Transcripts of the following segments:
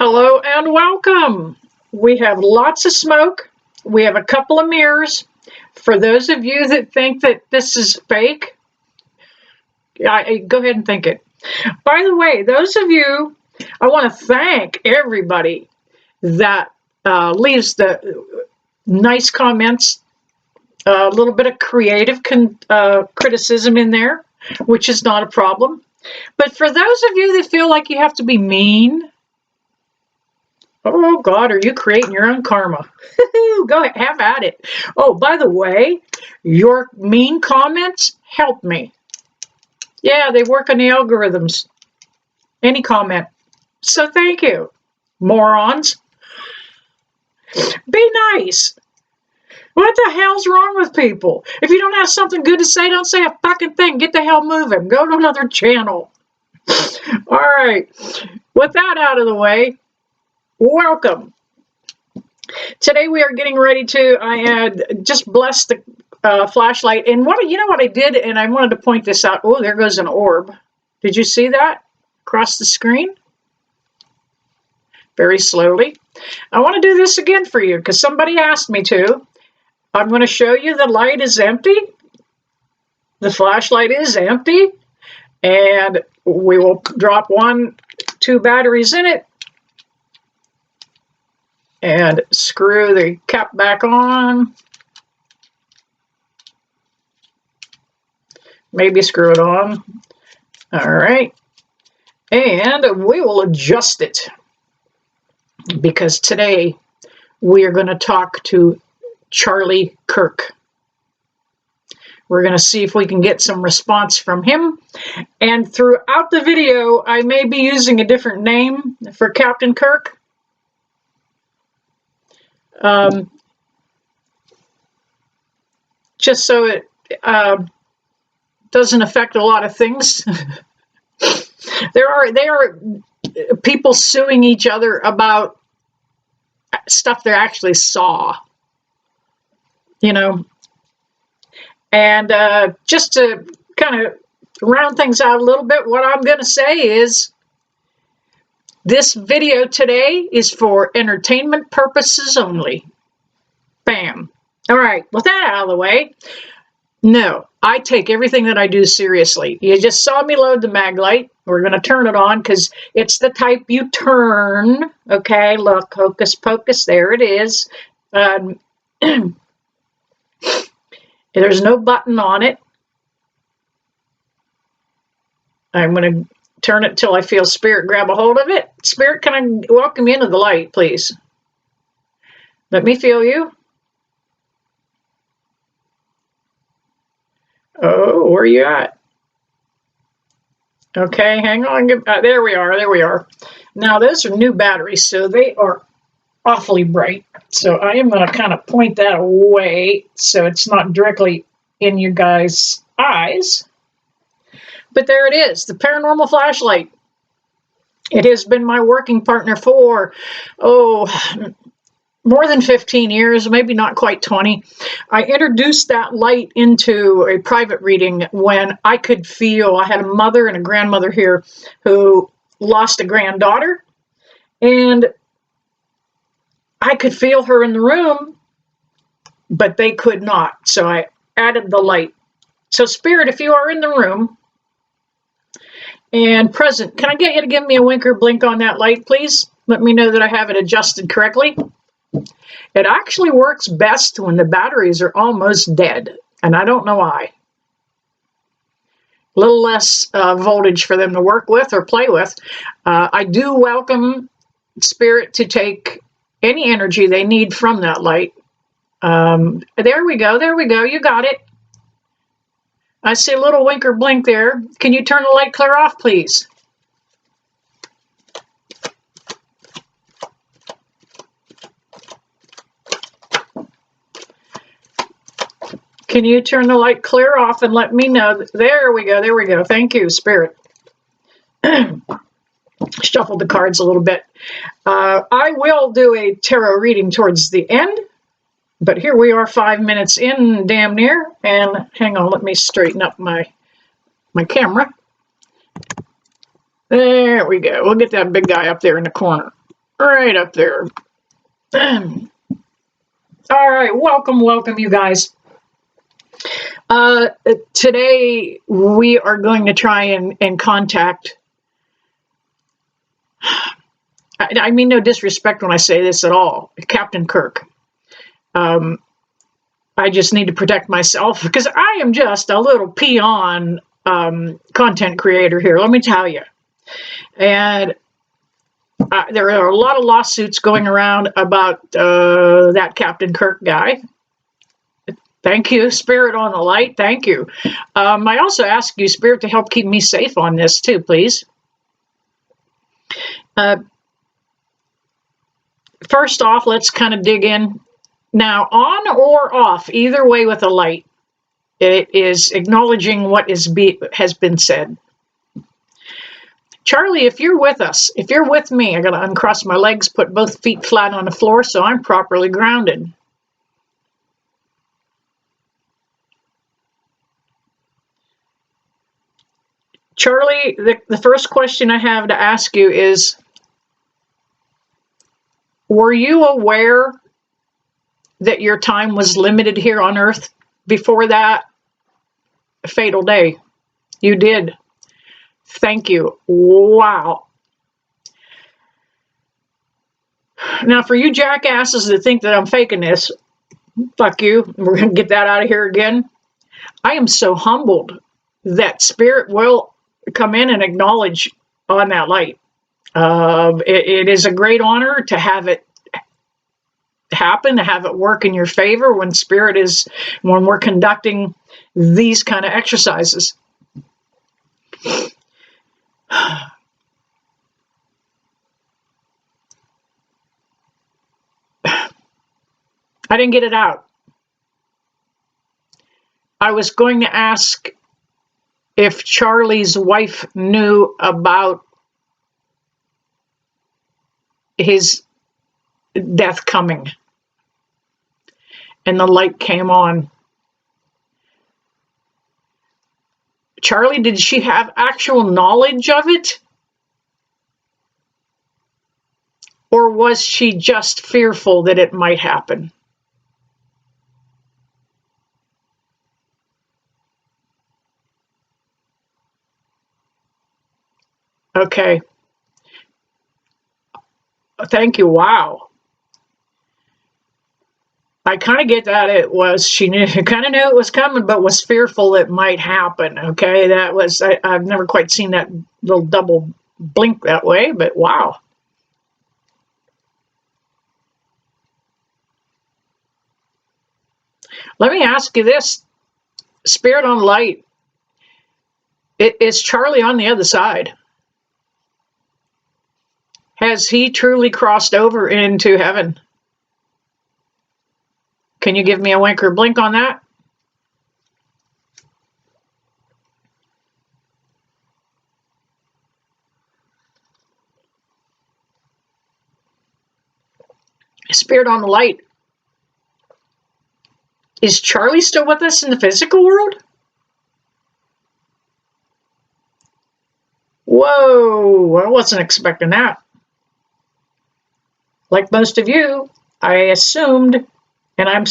Hello and welcome. We have lots of smoke. We have a couple of mirrors. For those of you that think that this is fake, go ahead and think it. By the way, those of you, I want to thank everybody that leaves the nice comments, a little bit of creative criticism in there, which is not a problem. But for those of you that feel like you have to be mean, oh God, are you creating your own karma? Go ahead, have at it. Oh, by the way, your mean comments help me. Yeah, they work on the algorithms. Any comment. So thank you, morons. Be nice. What the hell's wrong with people? If you don't have something good to say, don't say a fucking thing. Get the hell moving. Go to another channel. All right. With that out of the way, welcome. Today we are getting ready to, I had just blessed the flashlight. And you know what I did? And I wanted to point this out. Oh, there goes an orb. Did you see that across the screen? Very slowly. I want to do this again for you because somebody asked me to. I'm going to show you the light is empty. The flashlight is empty. And we will drop 2 batteries in it. And screw the cap back on. Maybe screw it on. All right. And we will adjust it. Because today we are going to talk to Charlie Kirk. We're going to see if we can get some response from him. And throughout the video, I may be using a different name for Captain Kirk. Just so it doesn't affect a lot of things. There are people suing each other about stuff they actually saw, you know. And just to kind of round things out a little bit, what I'm going to say is this video today is for entertainment purposes only. Bam. All right, with that out of the way, no, I take everything that I do seriously. You just saw me load the mag light. We're going to turn it on because it's the type you turn. Okay, look, hocus pocus, there it is. There's no button on it. I'm going to turn it till I feel Spirit grab a hold of it. Spirit, can I welcome you into the light, please? Let me feel you. Oh, where are you at? Okay, hang on. There we are. There we are. Now, those are new batteries, so they are awfully bright. So I am going to kind of point that away so it's not directly in you guys' eyes. But there it is, the Paranormal Flashlight. It has been my working partner for, more than 15 years, maybe not quite 20. I introduced that light into a private reading when I could feel, I had a mother and a grandmother here who lost a granddaughter, and I could feel her in the room, but they could not. So I added the light. So Spirit, if you are in the room and present, can I get you to give me a wink or blink on that light, please? Let me know that I have it adjusted correctly. It actually works best when the batteries are almost dead, and I don't know why. A little less voltage for them to work with or play with. I do welcome Spirit to take any energy they need from that light. There we go, there we go, you got it. I see a little wink or blink there. Can you turn the light clear off, please? Can you turn the light clear off and let me know? There we go, there we go. Thank you, Spirit. Shuffled the cards a little bit. I will do a tarot reading towards the end, but here we are 5 minutes in, damn near. And hang on, let me straighten up my camera. There we go. We'll get that big guy up there in the corner. right up there. All right, welcome, you guys. Today we are going to try and contact. I mean no disrespect when I say this at all, Captain Kirk. I just need to protect myself because I am just a little peon content creator here, let me tell you. And there are a lot of lawsuits going around about that Captain Kirk guy. Thank you, Spirit on the light. Thank you. I also ask you, Spirit, to help keep me safe on this too, please. First off, let's kind of dig in. Now, on or off, either way with a light, it is acknowledging what has been said. Charlie, if you're with us, if you're with me, I got to uncross my legs, put both feet flat on the floor so I'm properly grounded. Charlie, the first question I have to ask you is, were you aware that your time was limited here on Earth before that fatal day? You did. Thank you. Wow. Now, for you jackasses that think that I'm faking this, fuck you. We're going to get that out of here again. I am so humbled that Spirit will come in and acknowledge on that light. It is a great honor to have it happen, to have it work in your favor when we're conducting these kind of exercises. I didn't get it out. I was going to ask if Charlie's wife knew about his death coming. And the light came on. Charlie, did she have actual knowledge of it? Or was she just fearful that it might happen? Okay. Thank you. Wow. I kind of get that she kind of knew it was coming, but was fearful it might happen. Okay. That was, I've never quite seen that little double blink that way, but wow. Let me ask you this, Spirit on light. Is Charlie on the other side? Has he truly crossed over into heaven? Can you give me a wink or blink on that? Spirit on the light. Is Charlie still with us in the physical world? Whoa, I wasn't expecting that. Like most of you, I assumed, and I'm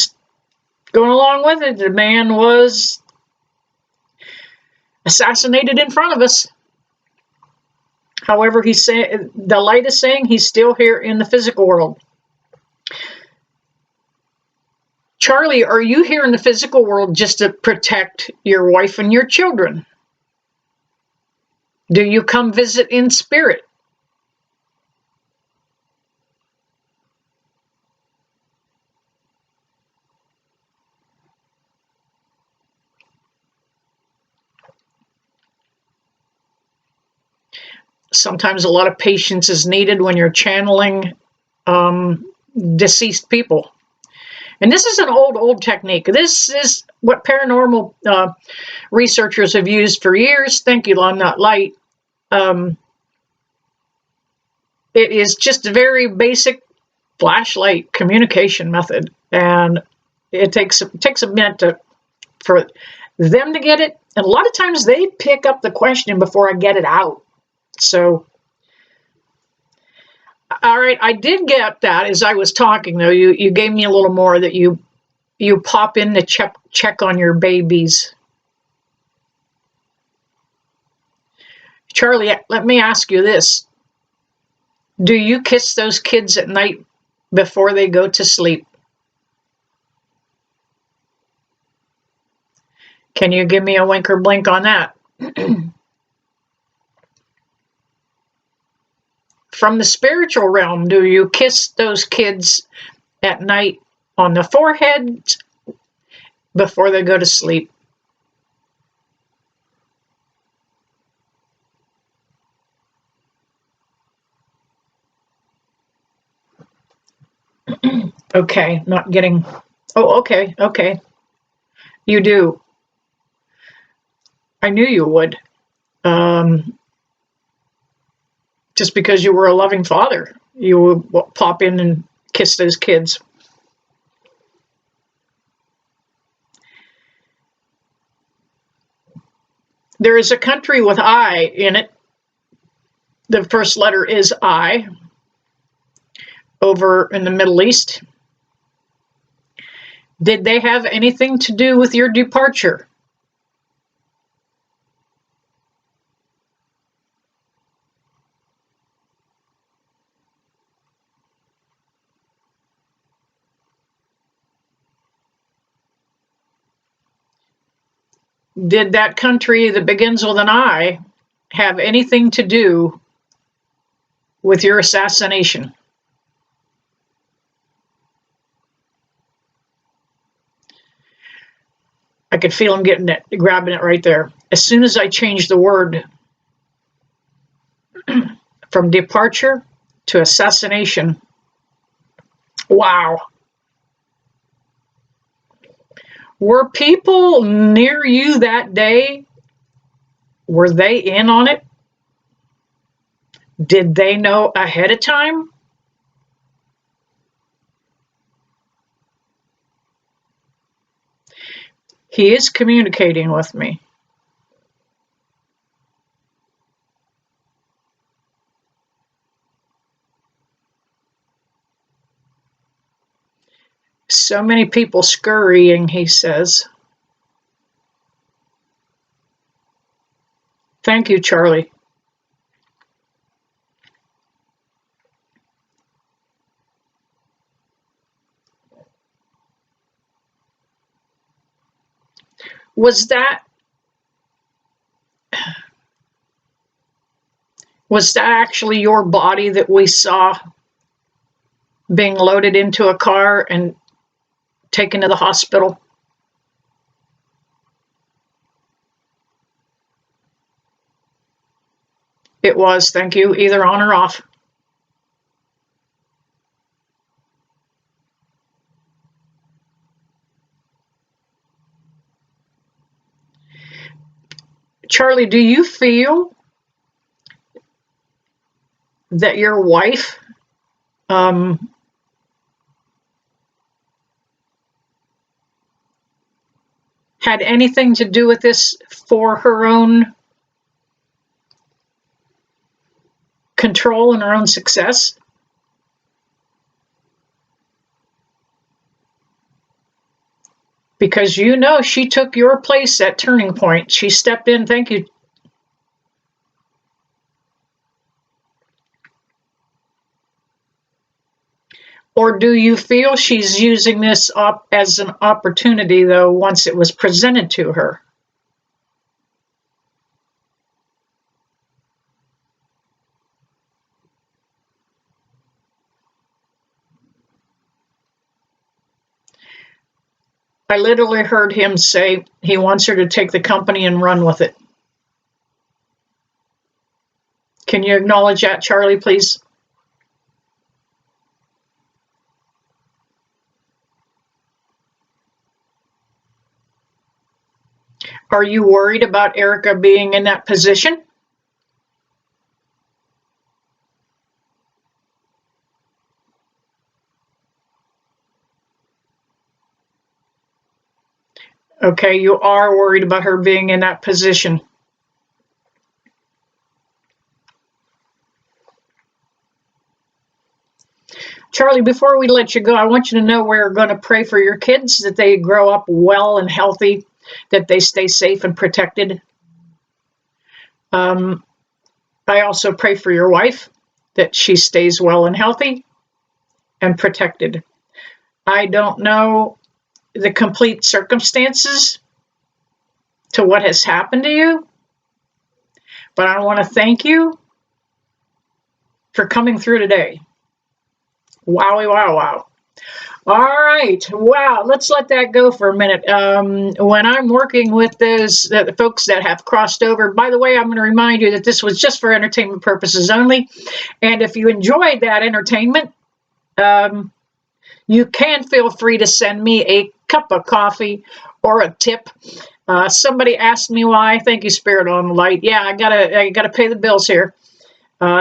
going along with it, the man was assassinated in front of us. However, the light is saying he's still here in the physical world. Charlie, are you here in the physical world just to protect your wife and your children? Do you come visit in spirit? Sometimes a lot of patience is needed when you're channeling deceased people. And this is an old technique. This is what paranormal researchers have used for years. Thank you, I'm not light. It is just a very basic flashlight communication method. And it takes a minute for them to get it. And a lot of times they pick up the question before I get it out. So All right, I did get that as I was talking, though. You gave me a little more that you pop in to check on your babies. Charlie, let me ask you this. Do you kiss those kids at night before they go to sleep? Can you give me a wink or blink on that? From the spiritual realm, do you kiss those kids at night on the forehead before they go to sleep? Okay, not getting... Oh, okay, okay. You do. I knew you would. Just because you were a loving father, you would pop in and kiss those kids. There is a country with I in it. The first letter is I, over in the Middle East. Did they have anything to do with your departure? Did that country that begins with an I have anything to do with your assassination? I could feel him getting it, grabbing it right there. As soon as I changed the word from departure to assassination, wow. Were people near you that day? Were they in on it? Did they know ahead of time? He is communicating with me. So many people scurrying, he says. Thank you, Charlie. Was that actually your body that we saw being loaded into a car and taken to the hospital? It was, thank you, either on or off. Charlie, do you feel that your wife had anything to do with this for her own control and her own success? Because you know she took your place at Turning Point. She stepped in. Thank you. Or do you feel she's using this up as an opportunity, though, once it was presented to her? I literally heard him say he wants her to take the company and run with it. Can you acknowledge that, Charlie, please? Are you worried about Erica being in that position? Okay, you are worried about her being in that position. Charlie, before we let you go, I want you to know we're going to pray for your kids, that they grow up well and healthy, that they stay safe and protected. I also pray for your wife, that she stays well and healthy and protected. I don't know the complete circumstances to what has happened to you, but I want to thank you for coming through today. Wowie, wow, wow. All right. Wow. Let's let that go for a minute. When I'm working with those the folks that have crossed over, by the way, I'm going to remind you that this was just for entertainment purposes only. And if you enjoyed that entertainment, you can feel free to send me a cup of coffee or a tip. Somebody asked me why. Thank you, Spirit on the Light. Yeah, I gotta pay the bills here.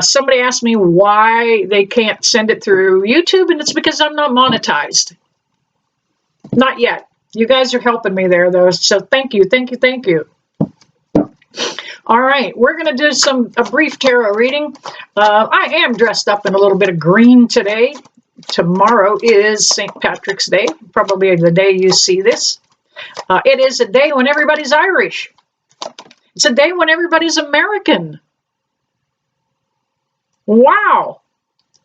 Somebody asked me why they can't send it through YouTube, and it's because I'm not monetized. Not yet. You guys are helping me there, though, so thank you, thank you, thank you. All right, we're going to do a brief tarot reading. I am dressed up in a little bit of green today. Tomorrow is St. Patrick's Day, probably the day you see this. It is a day when everybody's Irish. It's a day when everybody's American. Wow.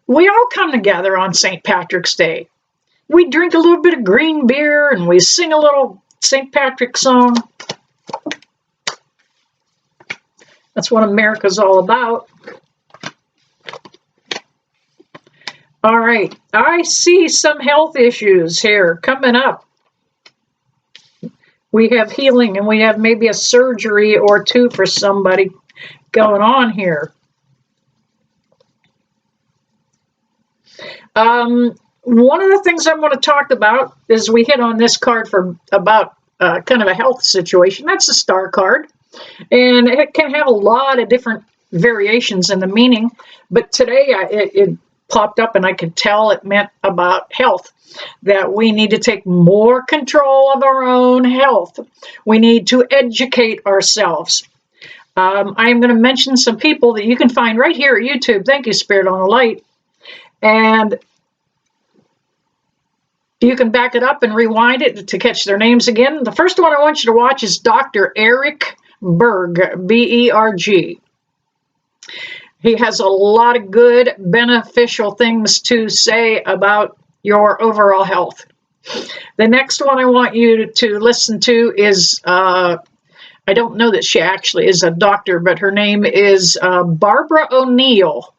We all come together on St. Patrick's Day. We drink a little bit of green beer and we sing a little St. Patrick song. That's what America's all about. All right. I see some health issues here coming up. We have healing and we have maybe a surgery or two for somebody going on here. One of the things I'm going to talk about is we hit on this card for about kind of a health situation. That's the star card. And it can have a lot of different variations in the meaning. But today it popped up and I could tell it meant about health. That we need to take more control of our own health. We need to educate ourselves. I'm going to mention some people that you can find right here at YouTube. Thank you, Spirit on the Light. And you can back it up and rewind it to catch their names again. The first one I want you to watch is Dr. Eric Berg, B-E-R-G. He has a lot of good, beneficial things to say about your overall health. The next one I want you to listen to is, I don't know that she actually is a doctor, but her name is Barbara O'Neill.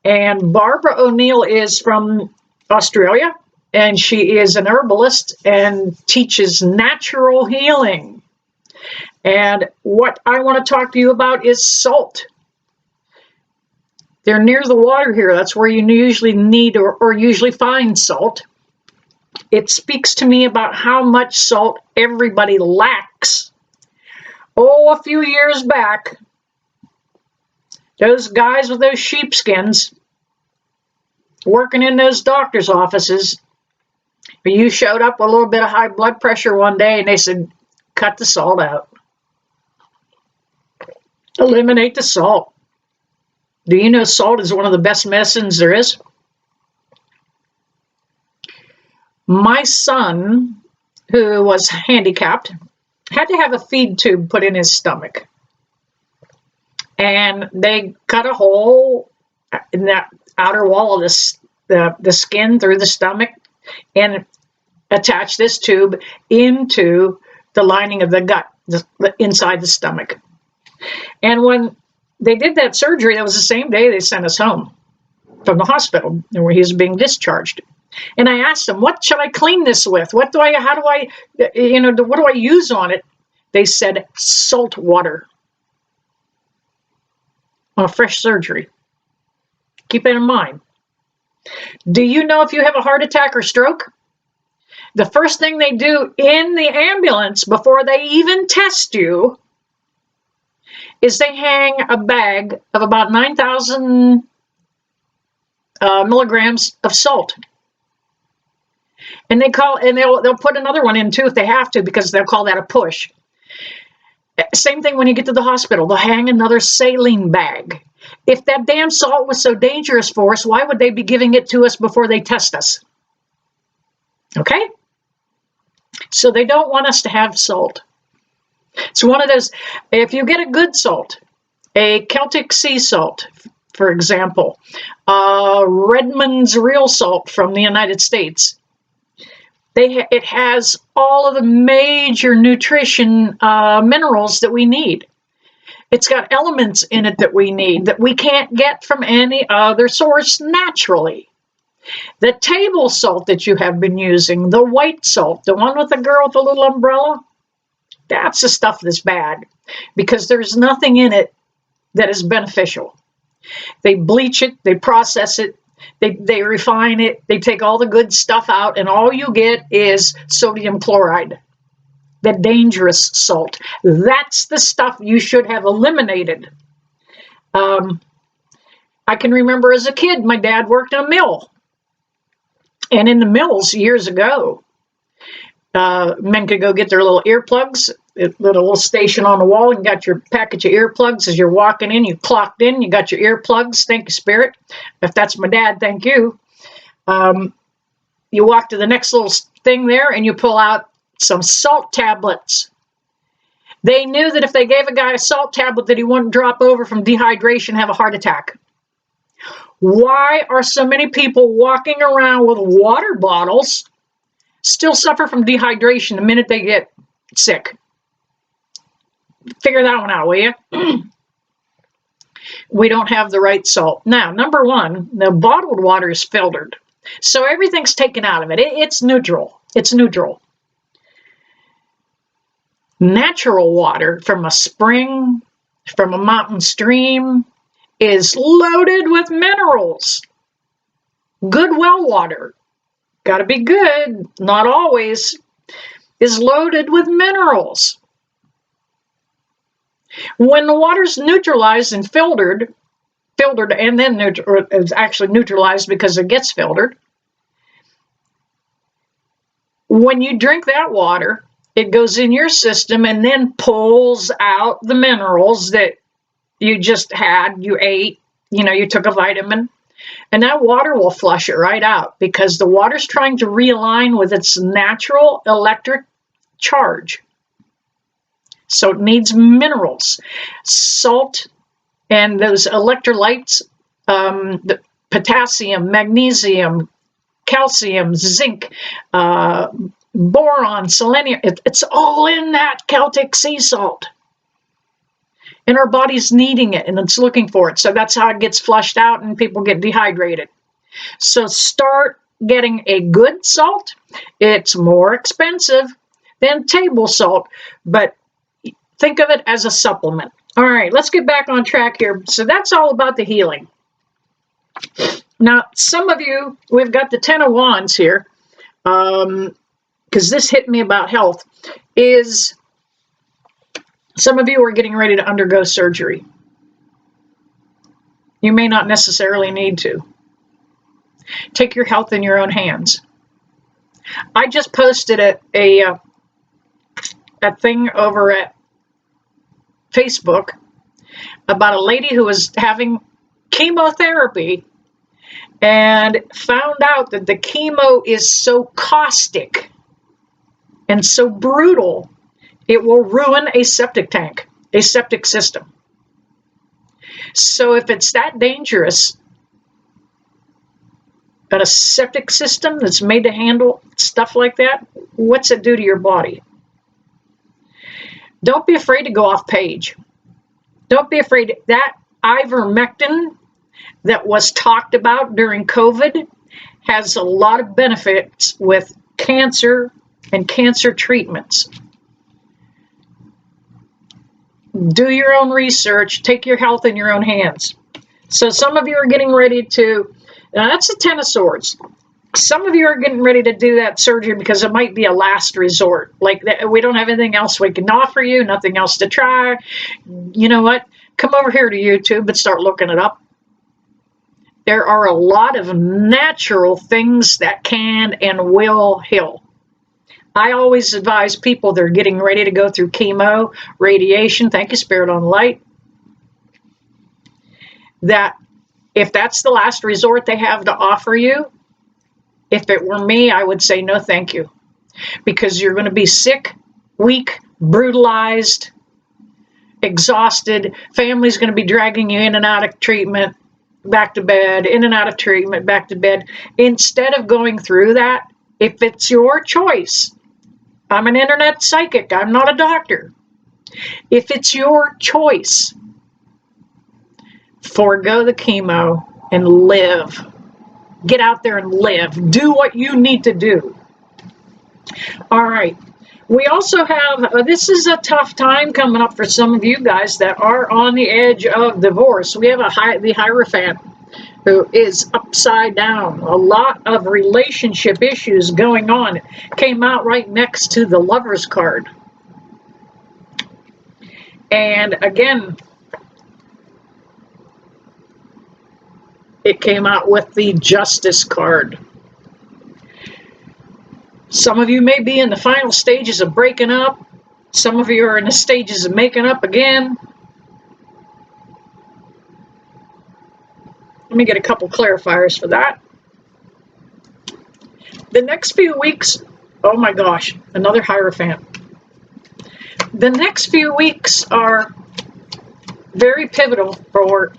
And Barbara O'Neill is from Australia, and she is an herbalist and teaches natural healing. And what I want to talk to you about is salt. They're near the water here. That's where you usually need or usually find salt. It speaks to me about how much salt everybody lacks. Oh, a few years back, those guys with those sheepskins working in those doctor's offices, you showed up with a little bit of high blood pressure one day and they said, cut the salt out. Eliminate the salt. Do you know salt is one of the best medicines there is? My son, who was handicapped, had to have a feed tube put in his stomach. And they cut a hole in that outer wall of the skin through the stomach and attached this tube into the lining of the gut, inside the stomach. And when they did that surgery, that was the same day they sent us home from the hospital where he was being discharged. And I asked them, what should I clean this with? What do I use on it? They said salt water. On a fresh surgery. Keep that in mind. Do you know if you have a heart attack or stroke? The first thing they do in the ambulance before they even test you is they hang a bag of about 9,000 milligrams of salt. And they'll put another one in too if they have to, because they'll call that a push. Same thing when you get to the hospital. They'll hang another saline bag. If that damn salt was so dangerous for us, why would they be giving it to us before they test us? Okay? So they don't want us to have salt. It's one of those, if you get a good salt, a Celtic sea salt, for example, Redmond's real salt from the United States, it has all of the major nutrition minerals that we need. It's got elements in it that we need that we can't get from any other source naturally. The table salt that you have been using, the white salt, the one with the girl with the little umbrella, that's the stuff that's bad because there's nothing in it that is beneficial. They bleach it, they process it, they refine it, they take all the good stuff out, and all you get is sodium chloride, the dangerous salt. That's the stuff you should have eliminated. I can remember as a kid, my dad worked in a mill. And in the mills years ago, men could go get their little earplugs, little station on the wall, and got your package of earplugs as you're walking in. You clocked in, you got your earplugs, thank you, Spirit. If that's my dad, thank you. You walk to the next little thing there, and you pull out some salt tablets. They knew that if they gave a guy a salt tablet that he wouldn't drop over from dehydration and have a heart attack. Why are so many people walking around with water bottles still suffer from dehydration the minute they get sick? Figure that one out, will you? We don't have the right salt. Now, number one, the bottled water is filtered. So everything's taken out of it. It's neutral. It's neutral. Natural water from a spring, from a mountain stream, is loaded with minerals. Good well water, got to be good, not always, is loaded with minerals. When the water's neutralized and filtered and then it's actually neutralized because it gets filtered, when you drink that water, it goes in your system and then pulls out the minerals that you just had, you ate, you took a vitamin, and that water will flush it right out because the water's trying to realign with its natural electric charge. So it needs minerals, salt, and those electrolytes, the potassium, magnesium, calcium, zinc, boron, selenium. It's all in that Celtic sea salt. And our body's needing it, and it's looking for it. So that's how it gets flushed out, and people get dehydrated. So start getting a good salt. It's more expensive than table salt, but think of it as a supplement. All right, let's get back on track here. So that's all about the healing. Now, some of you, we've got the 10 of Wands here, because this hit me about health, is some of you are getting ready to undergo surgery. You may not necessarily need to. Take your health in your own hands. I just posted a thing over at Facebook about a lady who was having chemotherapy and found out that the chemo is so caustic and so brutal, it will ruin a septic tank, a septic system. So if it's that dangerous, at a septic system that's made to handle stuff like that, what's it do to your body? Don't be afraid to go off page. Don't be afraid. That ivermectin that was talked about during COVID has a lot of benefits with cancer and cancer treatments. Do your own research. Take your health in your own hands. So some of you are getting ready to, now that's the 10 of Swords. Some of you are getting ready to do that surgery because it might be a last resort. Like, we don't have anything else we can offer you, nothing else to try. You know what? Come over here to YouTube and start looking it up. There are a lot of natural things that can and will heal. I always advise people that are getting ready to go through chemo, radiation, thank you, Spirit on Light, that if that's the last resort they have to offer you, if it were me, I would say no thank you. Because you're going to be sick, weak, brutalized, exhausted. Family's going to be dragging you in and out of treatment, back to bed, in and out of treatment, back to bed. Instead of going through that, if it's your choice, I'm an internet psychic, I'm not a doctor. If it's your choice, forego the chemo and live. Get out there and live. Do what you need to do. All right. We also have, this is a tough time coming up for some of you guys that are on the edge of divorce. We have the Hierophant, who is upside down. A lot of relationship issues going on. It came out right next to the Lover's card. And again, it came out with the Justice card. Some of you may be in the final stages of breaking up. Some of you are in the stages of making up again. Let me get a couple clarifiers for that. The next few weeks, oh my gosh, another Hierophant. The next few weeks are very pivotal for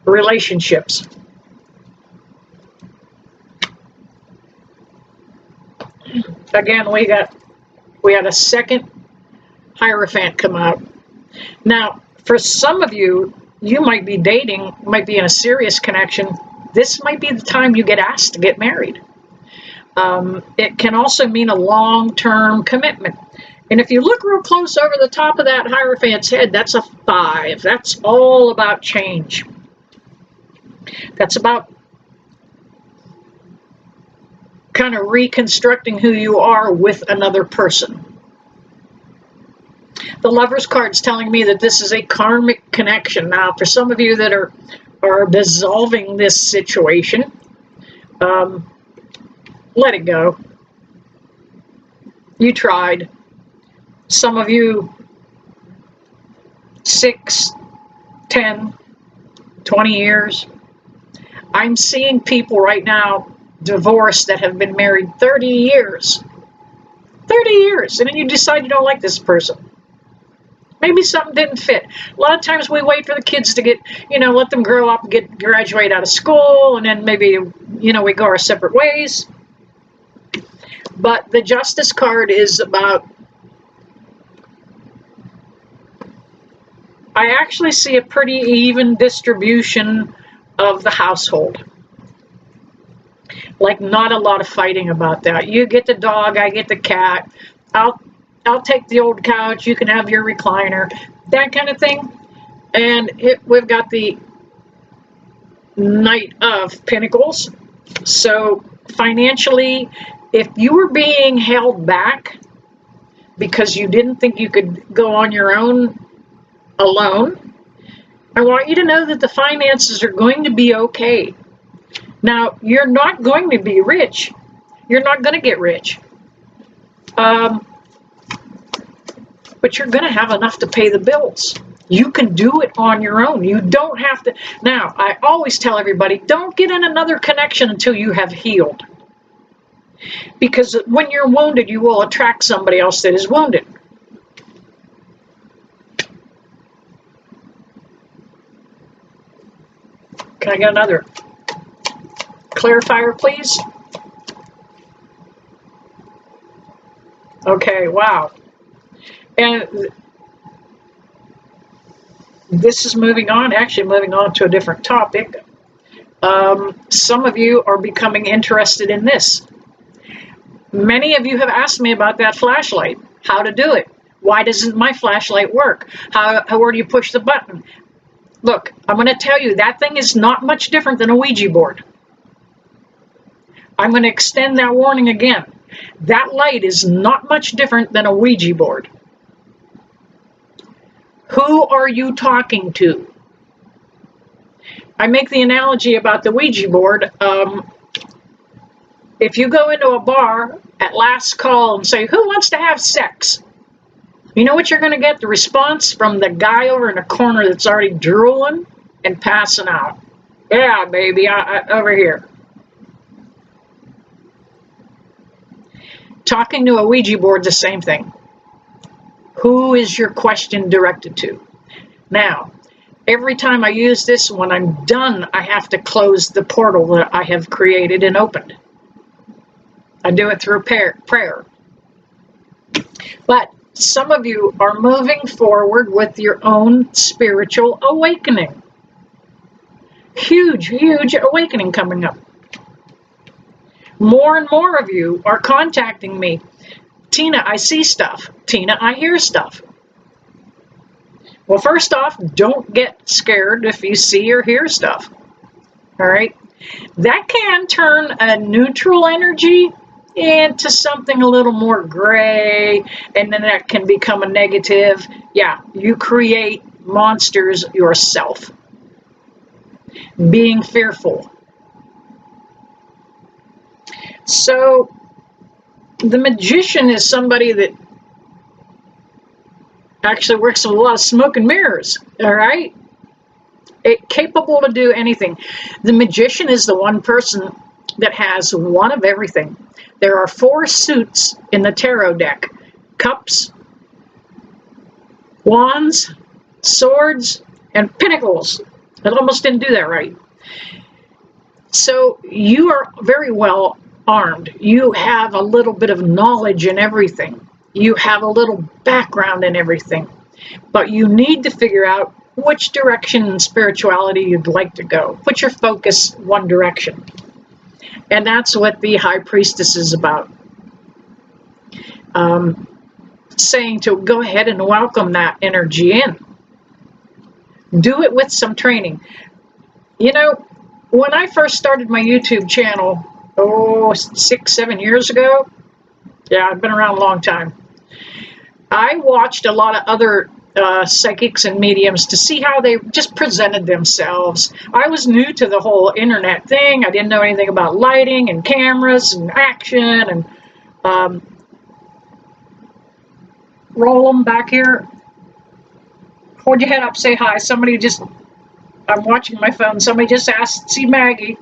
relationships. Again, we had a second Hierophant come out. Now, for some of you, you might be dating, might be in a serious connection. This might be the time you get asked to get married. It can also mean a long-term commitment. And if you look real close over the top of that Hierophant's head, that's a 5. That's all about change. That's about kind of reconstructing who you are with another person. The Lover's card's telling me that this is a karmic connection. Now, for some of you that are dissolving this situation, let it go. You tried. Some of you 6, 10, 20 years. I'm seeing people right now divorced that have been married 30 years. 30 years, and then you decide you don't like this person. Maybe something didn't fit. A lot of times we wait for the kids to get, let them grow up and graduate out of school, and then maybe, we go our separate ways. But the Justice card is about, I actually see a pretty even distribution of the household. Like, not a lot of fighting about that. You get the dog, I get the cat. I'll take the old couch, you can have your recliner, that kind of thing. And we've got the Knight of Pentacles. So financially, if you were being held back because you didn't think you could go on your own alone, I want you to know that the finances are going to be okay. Now, you're not going to be rich. You're not going to get rich. But you're going to have enough to pay the bills. You can do it on your own. You don't have to. Now, I always tell everybody, don't get in another connection until you have healed. Because when you're wounded, you will attract somebody else that is wounded. Can I get another clarifier, please? Okay, wow. And this is moving on to a different topic. Some of you are becoming interested in this. Many of you have asked me about that flashlight, how to do it. Why doesn't my flashlight work? Where do you push the button? Look, I'm going to tell you, that thing is not much different than a Ouija board. I'm going to extend that warning again. That light is not much different than a Ouija board. Who are you talking to? I make the analogy about the Ouija board. If you go into a bar at last call and say, who wants to have sex? You know what you're going to get? The response from the guy over in the corner that's already drooling and passing out. Yeah, baby, over here. Talking to a Ouija board, the same thing. Who is your question directed to? Now, every time I use this, when I'm done, I have to close the portal that I have created and opened. I do it through prayer. But some of you are moving forward with your own spiritual awakening. Huge, huge awakening coming up. More and more of you are contacting me. Tina, I see stuff. Tina, I hear stuff. Well, first off, don't get scared if you see or hear stuff. All right? That can turn a neutral energy into something a little more gray, and then that can become a negative. Yeah, you create monsters yourself. Being fearful. So, the magician is somebody that actually works with a lot of smoke and mirrors, all right? Capable to do anything. The magician is the one person that has one of everything. There are 4 suits in the tarot deck. Cups, wands, swords, and pentacles. I almost didn't do that right. So you are very well armed. You have a little bit of knowledge in everything. You have a little background in everything. But you need to figure out which direction in spirituality you'd like to go. Put your focus one direction. And that's what the High Priestess is about. Saying to go ahead and welcome that energy in. Do it with some training. You know, when I first started my YouTube channel, 6-7 years ago, yeah, I've been around a long time, I watched a lot of other psychics and mediums to see how they just presented themselves. I was new to the whole internet thing. I didn't know anything about lighting and cameras and action and roll them back here. Hold your head up, say hi. Somebody just, I'm watching my phone. Somebody just asked, see Maggie.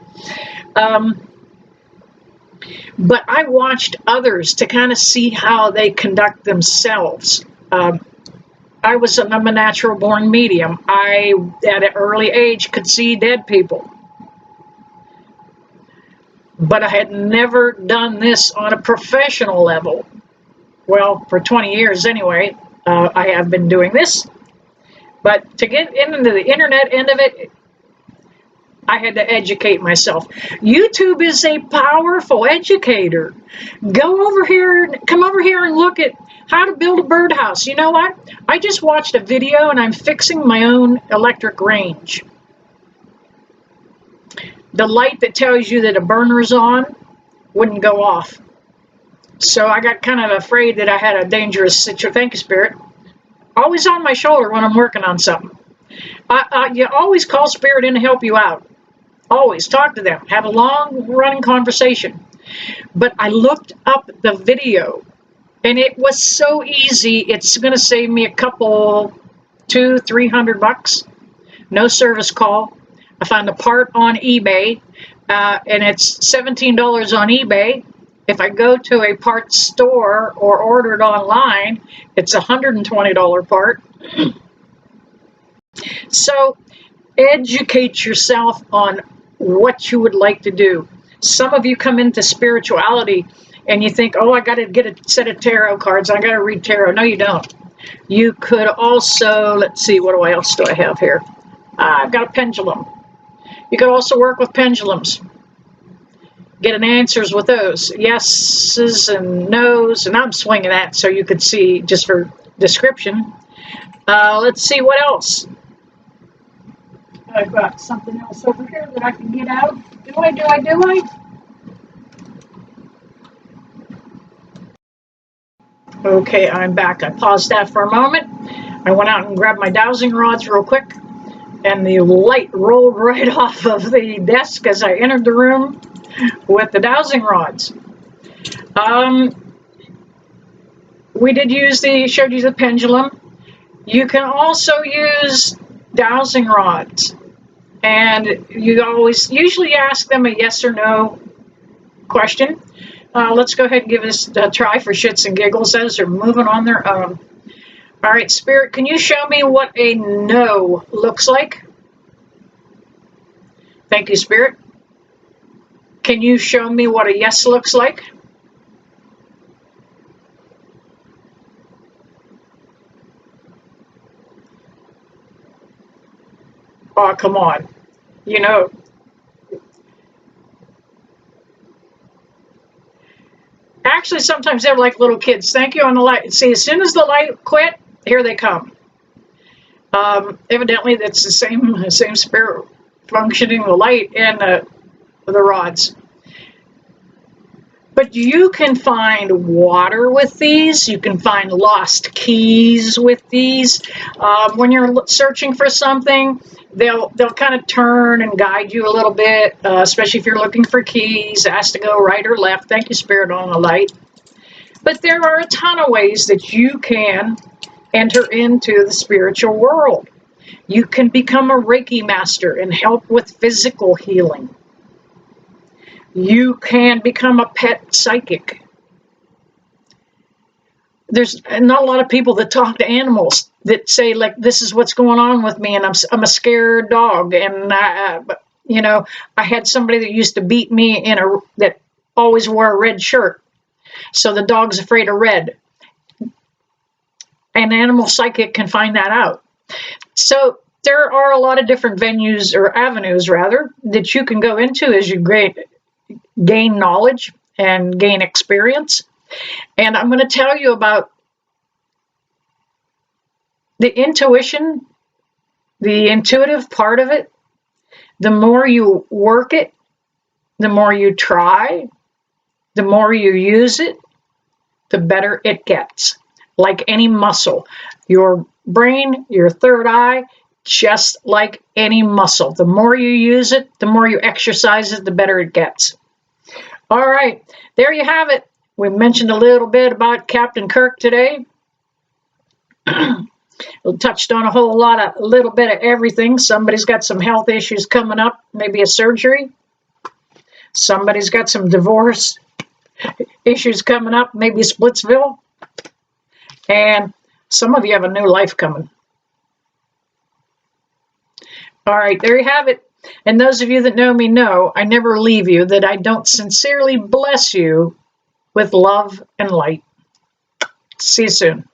But I watched others to kind of see how they conduct themselves. I was I'm a natural born medium. I, at an early age, could see dead people. But I had never done this on a professional level. Well, for 20 years anyway, I have been doing this. But to get into the internet end of it, I had to educate myself. YouTube is a powerful educator. Go over here, come over here and look at how to build a birdhouse. You know what? I just watched a video and I'm fixing my own electric range. The light that tells you that a burner's on wouldn't go off. So I got kind of afraid that I had a dangerous situation. Thank you, Spirit. Always on my shoulder when I'm working on something. You always call Spirit in to help you out. Always talk to them. Have a long running conversation. But I looked up the video and it was so easy. It's going to save me a couple, $200-300. No service call. I found a part on eBay and it's $17 on eBay. If I go to a parts store or order it online, it's a $120 part. So educate yourself on what you would like to do. Some of you come into spirituality and you think, oh, I got to get a set of tarot cards. I got to read tarot. No, you don't. You could also, let's see, what else do I have here? I've got a pendulum. You could also work with pendulums. Get answers with those. Yeses and nos. And I'm swinging that so you could see just for description. Let's see what else. I've got something else over here that I can get out. Do I? Okay, I'm back. I paused that for a moment. I went out and grabbed my dowsing rods real quick. And the light rolled right off of the desk as I entered the room with the dowsing rods. We did showed you the pendulum. You can also use dowsing rods. And you usually ask them a yes or no question. Let's go ahead and give this a try for shits and giggles. Those are moving on their own. All right, Spirit, can you show me what a no looks like? Thank you, Spirit. Can you show me what a yes looks like? Oh, come on. You know, actually, sometimes they're like little kids. Thank you on the light. See, as soon as the light quit, here they come. Evidently, that's the same spirit functioning, the light and the rods. But you can find water with these. You can find lost keys with these. When you're searching for something, they'll kind of turn and guide you a little bit, especially if you're looking for keys. Ask to go right or left. Thank you, Spirit, on the light. But there are a ton of ways that you can enter into the spiritual world. You can become a Reiki master and help with physical healing. You can become a pet psychic. There's not a lot of people that talk to animals that say, like, this is what's going on with me, and I'm a scared dog. And I had somebody that used to beat me that always wore a red shirt, so the dog's afraid of red. An animal psychic can find that out. So there are a lot of different venues, or avenues rather, that you can go into as you gain knowledge and gain experience. And I'm going to tell you about the intuition, the intuitive part of it. The more you work it, the more you try, the more you use it, the better it gets. Like any muscle, your brain, your third eye, just like any muscle. The more you use it, the more you exercise it, the better it gets. All right, there you have it. We mentioned a little bit about Captain Kirk today. We touched on a little bit of everything. Somebody's got some health issues coming up, maybe a surgery. Somebody's got some divorce issues coming up, maybe Splitsville. And some of you have a new life coming. All right, there you have it. And those of you that know me know I never leave you, that I don't sincerely bless you with love and light. See you soon.